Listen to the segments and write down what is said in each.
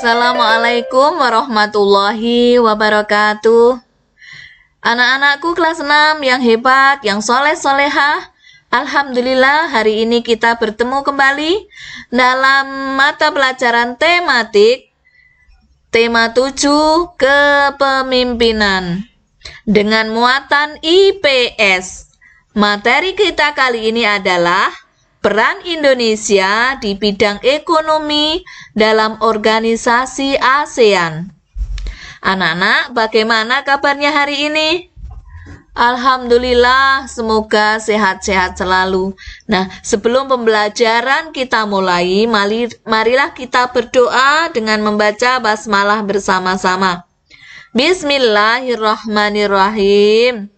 Assalamualaikum warahmatullahi wabarakatuh. Anak-anakku kelas 6 yang hebat, yang soleh-solehah. Alhamdulillah hari ini kita bertemu kembali dalam mata pelajaran tematik tema 7 kepemimpinan dengan muatan IPS. Materi kita kali ini adalah peran Indonesia di bidang ekonomi dalam organisasi ASEAN. Anak-anak, bagaimana kabarnya hari ini? Alhamdulillah, semoga sehat-sehat selalu. Nah, sebelum pembelajaran kita mulai, marilah kita berdoa dengan membaca basmalah bersama-sama. Bismillahirrahmanirrahim.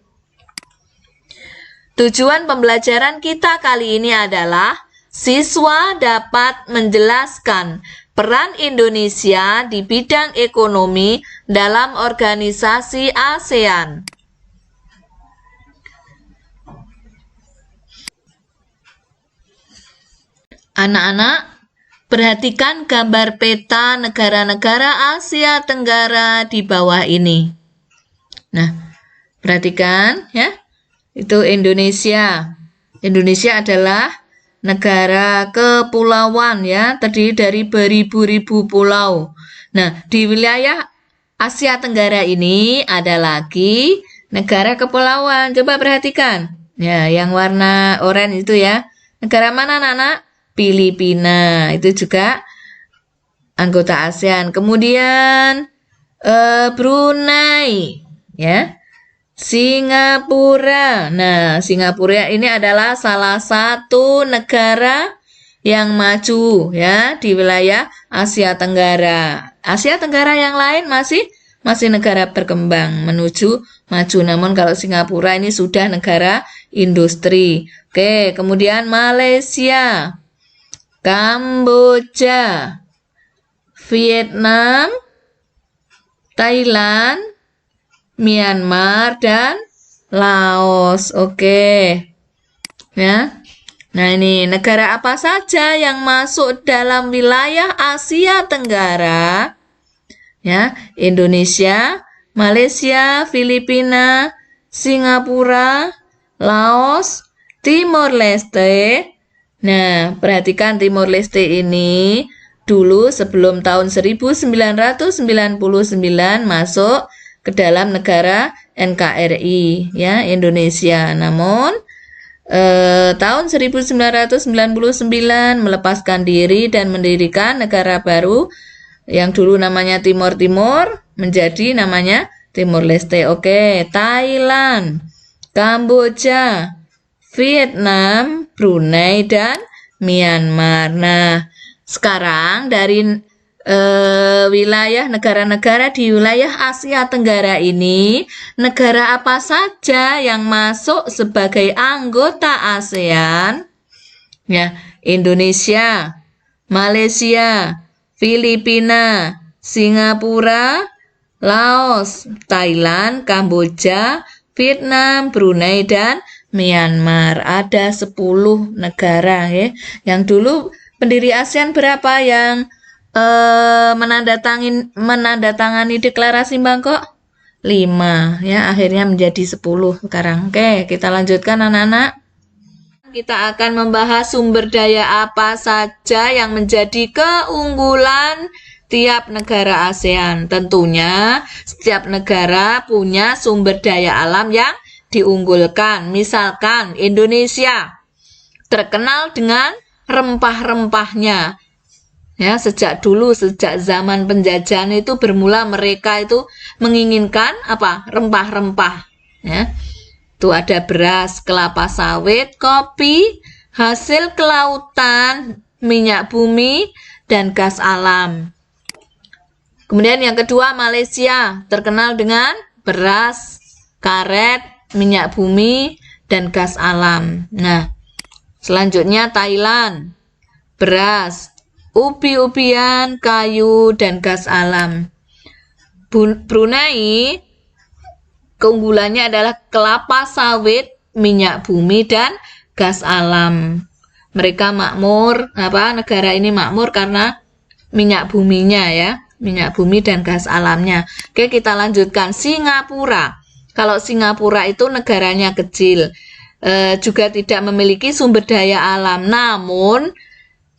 Tujuan pembelajaran kita kali ini adalah siswa dapat menjelaskan peran Indonesia di bidang ekonomi dalam organisasi ASEAN. Anak-anak, perhatikan gambar peta negara-negara Asia Tenggara di bawah ini. Nah, perhatikan ya. Itu Indonesia. Indonesia adalah negara kepulauan ya, terdiri dari beribu-ribu pulau. Nah, di wilayah Asia Tenggara ini ada lagi negara kepulauan. Coba perhatikan. Ya, yang warna oranye itu ya. Negara mana, anak-anak? Filipina. Itu juga anggota ASEAN. Kemudian Brunei ya. Singapura. Nah, Singapura ini adalah salah satu negara yang maju ya di wilayah Asia Tenggara. Asia Tenggara yang lain masih negara berkembang menuju maju. Namun kalau Singapura ini sudah negara industri. Oke, kemudian Malaysia, Kamboja, Vietnam, Thailand, Myanmar dan Laos. Oke. Ya. Nah, ini negara apa saja yang masuk dalam wilayah Asia Tenggara? Ya, Indonesia, Malaysia, Filipina, Singapura, Laos, Timor Leste. Nah, perhatikan Timor Leste ini dulu sebelum tahun 1999 masuk ke dalam negara NKRI ya Indonesia. Namun tahun 1999 melepaskan diri dan mendirikan negara baru yang dulu namanya Timor Timur menjadi namanya Timor Leste. Oke, Thailand, Kamboja, Vietnam, Brunei dan Myanmar. Nah, sekarang dari wilayah negara-negara di wilayah Asia Tenggara ini, negara apa saja yang masuk sebagai anggota ASEAN? Ya, Indonesia, Malaysia, Filipina, Singapura, Laos, Thailand, Kamboja, Vietnam, Brunei dan Myanmar. Ada 10 negara ya. Yang dulu pendiri ASEAN berapa yang menandatangani deklarasi Bangkok? 5 ya, akhirnya menjadi 10 sekarang. Oke, kita lanjutkan anak-anak. Kita akan membahas sumber daya apa saja yang menjadi keunggulan tiap negara ASEAN. Tentunya setiap negara punya sumber daya alam yang diunggulkan. Misalkan Indonesia terkenal dengan rempah-rempahnya. Ya, sejak zaman penjajahan itu bermula mereka itu menginginkan apa? Rempah-rempah. Ya. Itu ada beras, kelapa sawit, kopi, hasil kelautan, minyak bumi, dan gas alam. Kemudian yang kedua, Malaysia terkenal dengan beras, karet, minyak bumi, dan gas alam. Nah, selanjutnya Thailand, beras, ubi-ubian, kayu, dan gas alam. Brunei, keunggulannya adalah kelapa sawit, minyak bumi, dan gas alam. Mereka makmur, negara ini makmur karena minyak buminya ya. minyak bumi dan gas alamnya. Oke, kita lanjutkan. Singapura. Kalau Singapura itu negaranya kecil, juga tidak memiliki sumber daya alam. Namun,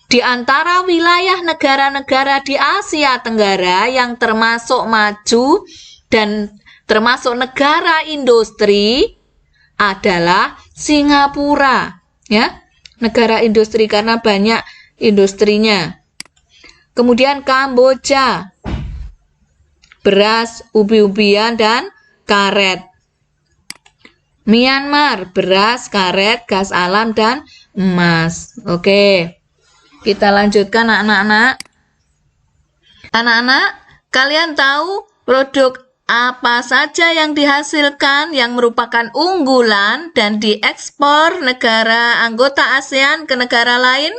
di antara wilayah negara-negara di Asia Tenggara yang termasuk maju dan termasuk negara industri adalah Singapura, ya. Negara industri karena banyak industrinya. Kemudian Kamboja, beras, ubi-ubian dan karet. Myanmar, beras, karet, gas alam dan emas. Oke. Kita lanjutkan anak-anak. Anak-anak, kalian tahu produk apa saja yang dihasilkan yang merupakan unggulan dan diekspor negara anggota ASEAN ke negara lain?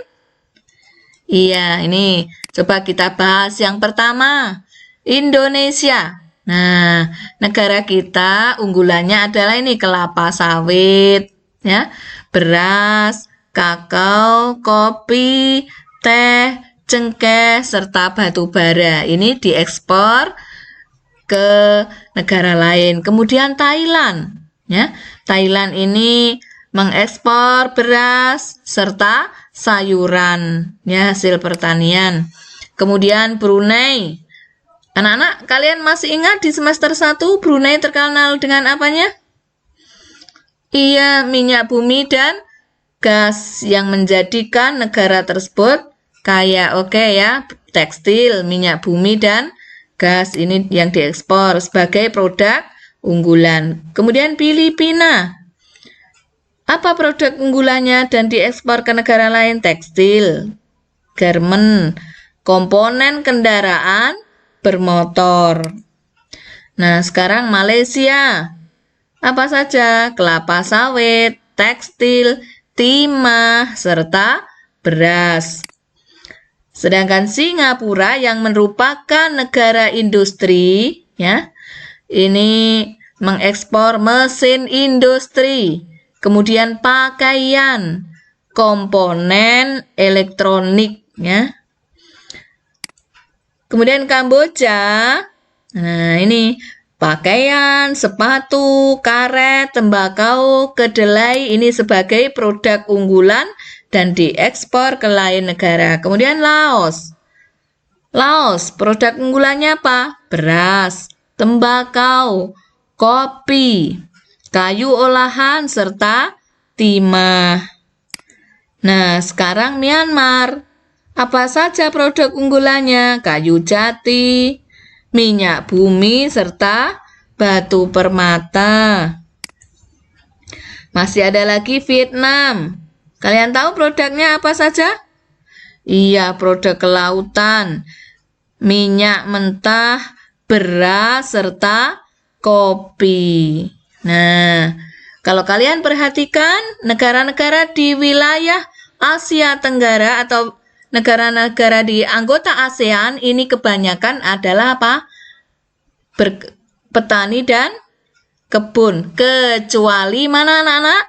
Iya, ini coba kita bahas yang pertama, Indonesia. Nah, negara kita unggulannya adalah ini kelapa sawit, ya, beras, kakao, kopi, teh, cengkeh, serta batu bara. Ini diekspor ke negara lain. Kemudian Thailand, ya. Thailand ini mengekspor beras serta sayuran, ya, hasil pertanian. Kemudian Brunei. Anak-anak, kalian masih ingat di semester 1 Brunei terkenal dengan apanya? Iya, minyak bumi dan gas yang menjadikan negara tersebut kaya. Oke ya, tekstil, minyak bumi dan gas ini yang diekspor sebagai produk unggulan. Kemudian Filipina. Apa produk unggulannya dan diekspor ke negara lain? Tekstil, garmen, komponen kendaraan bermotor. Nah, sekarang Malaysia. Apa saja? Kelapa sawit, tekstil, timah, serta beras. Sedangkan Singapura yang merupakan negara industri, ya, ini mengekspor mesin industri, kemudian pakaian, komponen elektronik, ya. Kemudian Kamboja, nah ini pakaian, sepatu, karet, tembakau, kedelai ini sebagai produk unggulan dan diekspor ke lain negara. Kemudian Laos. Laos, produk unggulannya apa? Beras, tembakau, kopi, kayu olahan, serta timah. Nah, sekarang Myanmar. Apa saja produk unggulannya? Kayu jati, minyak bumi, serta batu permata. Masih ada lagi Vietnam. Kalian tahu produknya apa saja? Iya, produk kelautan, minyak mentah, beras, serta kopi. Nah, kalau kalian perhatikan, negara-negara di wilayah Asia Tenggara atau negara-negara di anggota ASEAN ini kebanyakan adalah apa? Petani dan kebun. Kecuali mana anak-anak?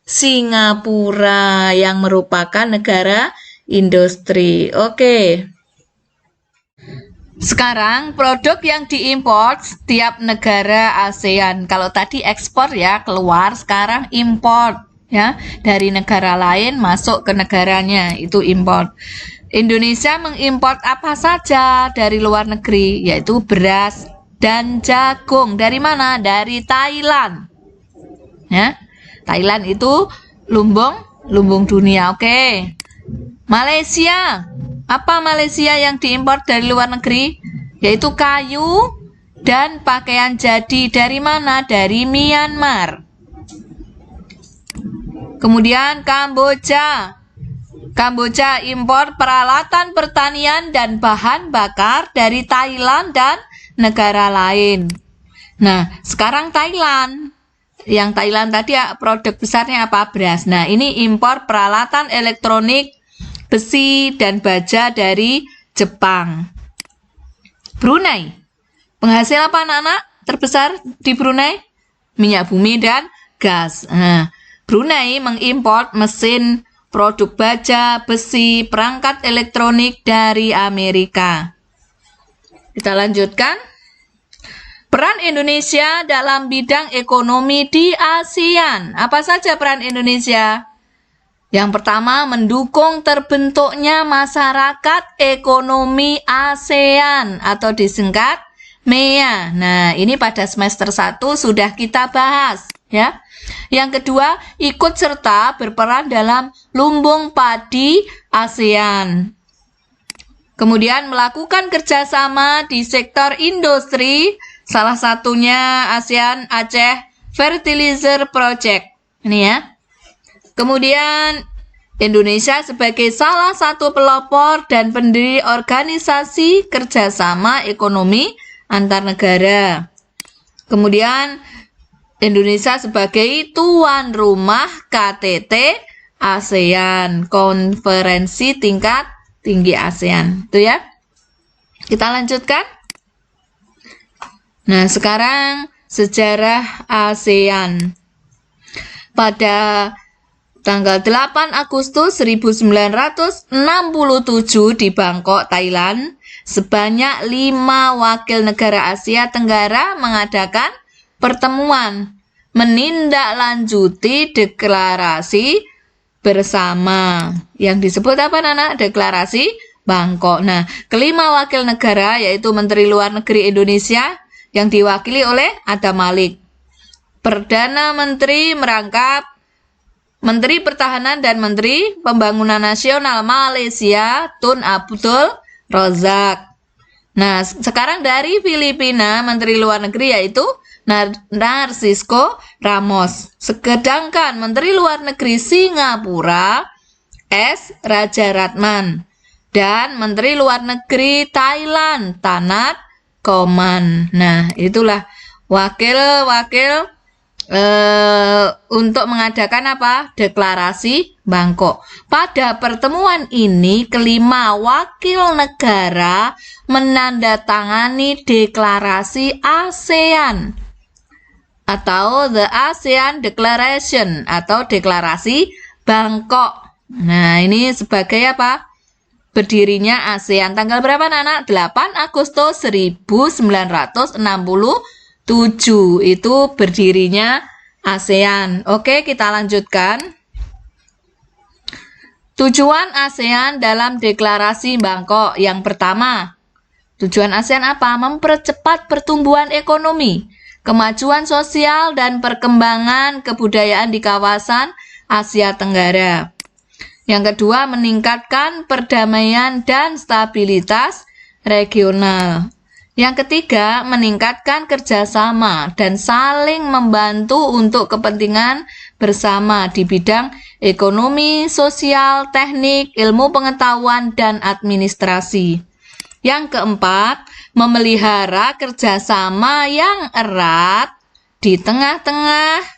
Singapura yang merupakan negara industri. Oke. Sekarang produk yang diimpor setiap negara ASEAN. Kalau tadi ekspor ya keluar, sekarang import ya dari negara lain masuk ke negaranya, itu import. Indonesia mengimpor apa saja dari luar negeri, yaitu beras dan jagung. Dari mana? Dari Thailand. Ya. Thailand itu lumbung dunia. Oke. Malaysia. Apa Malaysia yang diimpor dari luar negeri? Yaitu kayu dan pakaian jadi. Dari mana? Dari Myanmar. Kemudian Kamboja. Kamboja impor peralatan pertanian dan bahan bakar dari Thailand dan negara lain. Nah, sekarang Thailand. Yang Thailand tadi produk besarnya apa? Beras. Nah, ini impor peralatan elektronik, besi, dan baja dari Jepang. Brunei. Penghasil apa anak-anak terbesar di Brunei? Minyak bumi dan gas. Nah, Brunei mengimpor mesin, produk baja, besi, perangkat elektronik dari Amerika. Kita lanjutkan. Peran Indonesia dalam bidang ekonomi di ASEAN. Apa saja peran Indonesia? Yang pertama, mendukung terbentuknya masyarakat ekonomi ASEAN atau disingkat MEA. Nah, ini pada semester 1 sudah kita bahas, ya. Yang kedua, ikut serta berperan dalam lumbung padi ASEAN. Kemudian melakukan kerjasama di sektor industri, salah satunya ASEAN Aceh Fertilizer Project. Ini ya. Kemudian Indonesia sebagai salah satu pelopor dan pendiri organisasi kerjasama ekonomi antar negara. Kemudian Indonesia sebagai tuan rumah KTT ASEAN, konferensi tingkat tinggi ASEAN. Itu ya. Kita lanjutkan. Nah, sekarang sejarah ASEAN. Pada tanggal 8 Agustus 1967 di Bangkok, Thailand, sebanyak 5 wakil negara Asia Tenggara mengadakan pertemuan menindaklanjuti deklarasi bersama yang disebut apa Nana? Deklarasi Bangkok. Nah, kelima wakil negara yaitu Menteri Luar Negeri Indonesia yang diwakili oleh Adam Malik. Perdana Menteri merangkap Menteri Pertahanan dan Menteri Pembangunan Nasional Malaysia Tun Abdul Razak. Nah, sekarang dari Filipina Menteri Luar Negeri yaitu Narcisco Ramos. Sedangkan Menteri Luar Negeri Singapura S. Rajaratnam dan Menteri Luar Negeri Thailand Tanat Koman. Nah, itulah wakil-wakil untuk mengadakan apa? Deklarasi Bangkok. Pada pertemuan ini kelima wakil negara menandatangani deklarasi ASEAN atau The ASEAN Declaration atau deklarasi Bangkok. Nah, ini sebagai apa? Berdirinya ASEAN. Tanggal berapa, Nana? 8 Agustus 1967 itu berdirinya ASEAN. Oke, kita lanjutkan. Tujuan ASEAN dalam deklarasi Bangkok. Yang pertama, tujuan ASEAN apa? Mempercepat pertumbuhan ekonomi, kemajuan sosial, dan perkembangan kebudayaan di kawasan Asia Tenggara. Yang kedua, meningkatkan perdamaian dan stabilitas regional. Yang ketiga, meningkatkan kerjasama dan saling membantu untuk kepentingan bersama di bidang ekonomi, sosial, teknik, ilmu pengetahuan, dan administrasi. Yang keempat, memelihara kerjasama yang erat di tengah-tengah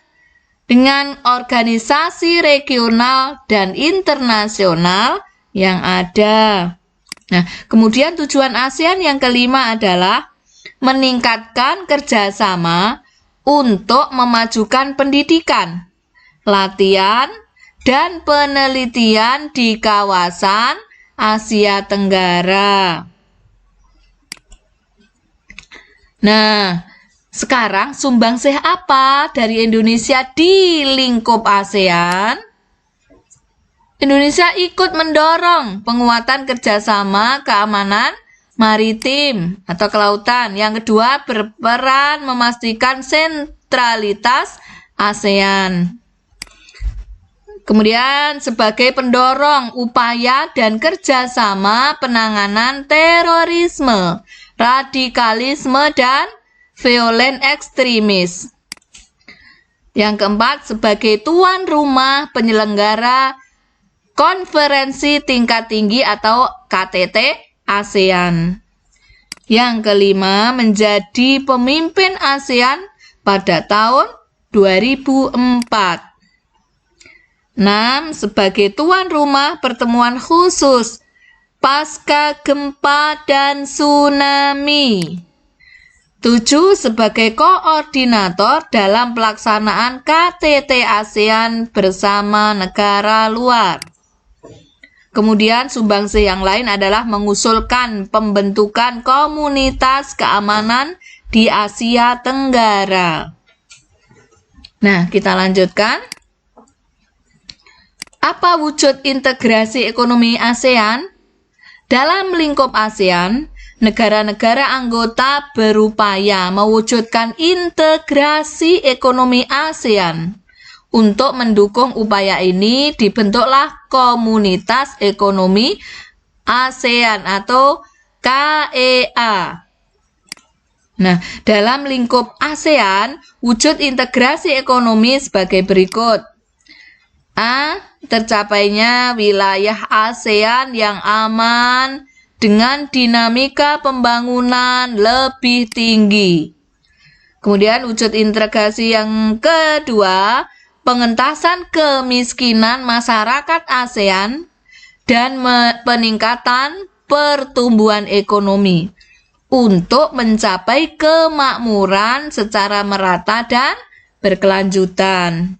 dengan organisasi regional dan internasional yang ada. Nah, kemudian tujuan ASEAN yang kelima adalah meningkatkan kerjasama untuk memajukan pendidikan, latihan, dan penelitian di kawasan Asia Tenggara. Nah, sekarang sumbangsih apa dari Indonesia di lingkup ASEAN? Indonesia ikut mendorong penguatan kerjasama keamanan maritim atau kelautan. Yang kedua, berperan memastikan sentralitas ASEAN. Kemudian sebagai pendorong upaya dan kerjasama penanganan terorisme, radikalisme, dan violent ekstremis. Yang keempat, sebagai tuan rumah penyelenggara konferensi tingkat tinggi atau KTT ASEAN. Yang kelima, menjadi pemimpin ASEAN pada tahun 2004. 6. Sebagai tuan rumah pertemuan khusus pasca gempa dan tsunami. 7. Sebagai koordinator dalam pelaksanaan KTT ASEAN bersama negara luar. Kemudian sumbangsi yang lain adalah mengusulkan pembentukan komunitas keamanan di Asia Tenggara. Nah, kita lanjutkan. Apa wujud integrasi ekonomi ASEAN? Dalam lingkup ASEAN, negara-negara anggota berupaya mewujudkan integrasi ekonomi ASEAN. Untuk mendukung upaya ini dibentuklah Komunitas Ekonomi ASEAN atau KEA. Nah, dalam lingkup ASEAN, wujud integrasi ekonomi sebagai berikut. A. Tercapainya wilayah ASEAN yang aman dengan dinamika pembangunan lebih tinggi. Kemudian wujud integrasi yang kedua, pengentasan kemiskinan masyarakat ASEAN dan peningkatan pertumbuhan ekonomi untuk mencapai kemakmuran secara merata dan berkelanjutan.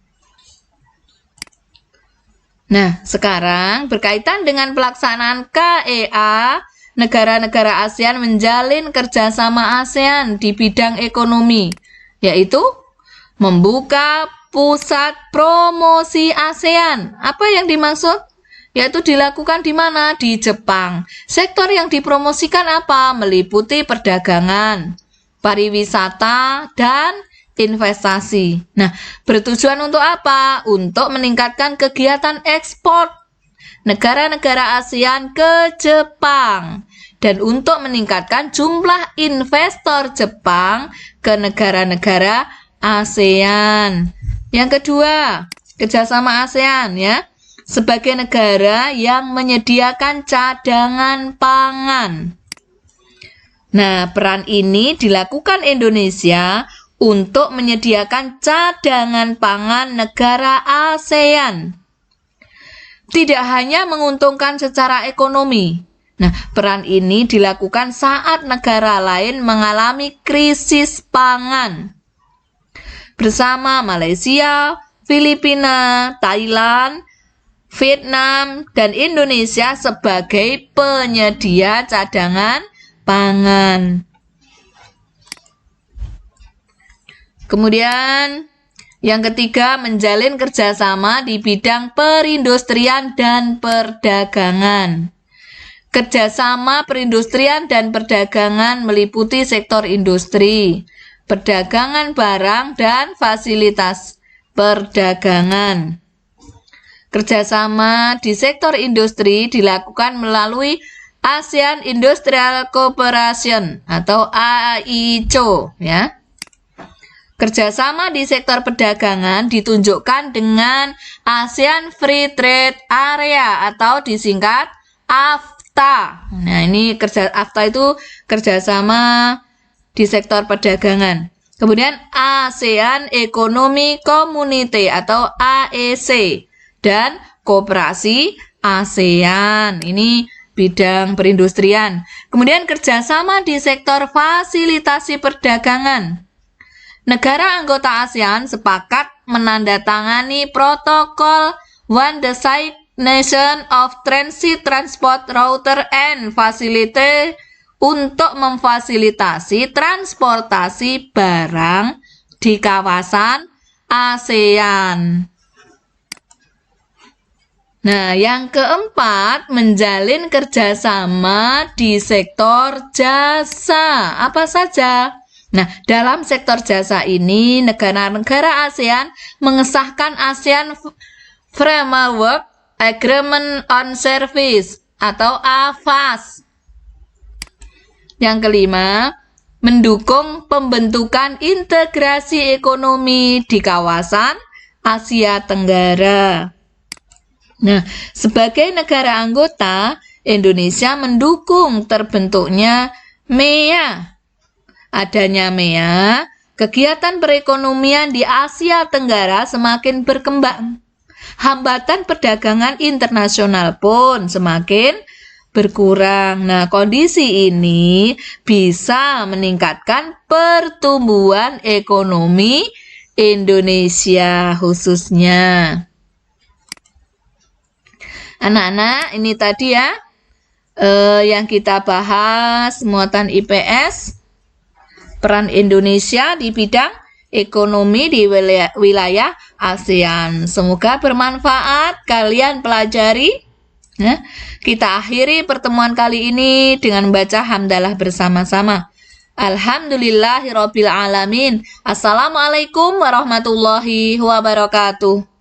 Nah, sekarang berkaitan dengan pelaksanaan KEA, negara-negara ASEAN menjalin kerjasama ASEAN di bidang ekonomi, yaitu membuka pusat promosi ASEAN. Apa yang dimaksud? Yaitu dilakukan di mana? Di Jepang. Sektor yang dipromosikan apa? Meliputi perdagangan, pariwisata, dan investasi. Nah, bertujuan untuk apa? Untuk meningkatkan kegiatan ekspor negara-negara ASEAN ke Jepang dan untuk meningkatkan jumlah investor Jepang ke negara-negara ASEAN. Yang kedua, kerjasama ASEAN ya, sebagai negara yang menyediakan cadangan pangan. Nah, peran ini dilakukan Indonesia untuk menyediakan cadangan pangan negara ASEAN. Tidak hanya menguntungkan secara ekonomi. Nah, peran ini dilakukan saat negara lain mengalami krisis pangan. Bersama Malaysia, Filipina, Thailand, Vietnam, dan Indonesia sebagai penyedia cadangan pangan. Kemudian yang ketiga, menjalin kerjasama di bidang perindustrian dan perdagangan. Kerjasama perindustrian dan perdagangan meliputi sektor industri, perdagangan barang, dan fasilitas perdagangan. Kerjasama di sektor industri dilakukan melalui ASEAN Industrial Cooperation atau AICO ya. Kerjasama di sektor perdagangan ditunjukkan dengan ASEAN Free Trade Area atau disingkat AFTA. Nah, ini AFTA itu kerjasama di sektor perdagangan. Kemudian ASEAN Economic Community atau AEC dan Koperasi ASEAN. Ini bidang perindustrian. Kemudian kerjasama di sektor fasilitasi perdagangan. Negara anggota ASEAN sepakat menandatangani protokol One Designation of Transit Transport Router and Facility untuk memfasilitasi transportasi barang di kawasan ASEAN. Nah, yang keempat, menjalin kerjasama di sektor jasa. Apa saja? Nah, dalam sektor jasa ini, negara-negara ASEAN mengesahkan ASEAN Framework Agreement on Service atau AFAS. Yang kelima, mendukung pembentukan integrasi ekonomi di kawasan Asia Tenggara. Nah, sebagai negara anggota, Indonesia mendukung terbentuknya MEA. Adanya MEA, kegiatan perekonomian di Asia Tenggara semakin berkembang. Hambatan perdagangan internasional pun semakin berkurang. Nah, kondisi ini bisa meningkatkan pertumbuhan ekonomi Indonesia khususnya. Anak-anak, ini tadi ya yang kita bahas muatan IPS, peran Indonesia di bidang ekonomi di wilayah ASEAN. Semoga bermanfaat, kalian pelajari. Nah, kita akhiri pertemuan kali ini dengan membaca hamdalah bersama-sama. Alhamdulillahirabbil alamin. Assalamualaikum warahmatullahi wabarakatuh.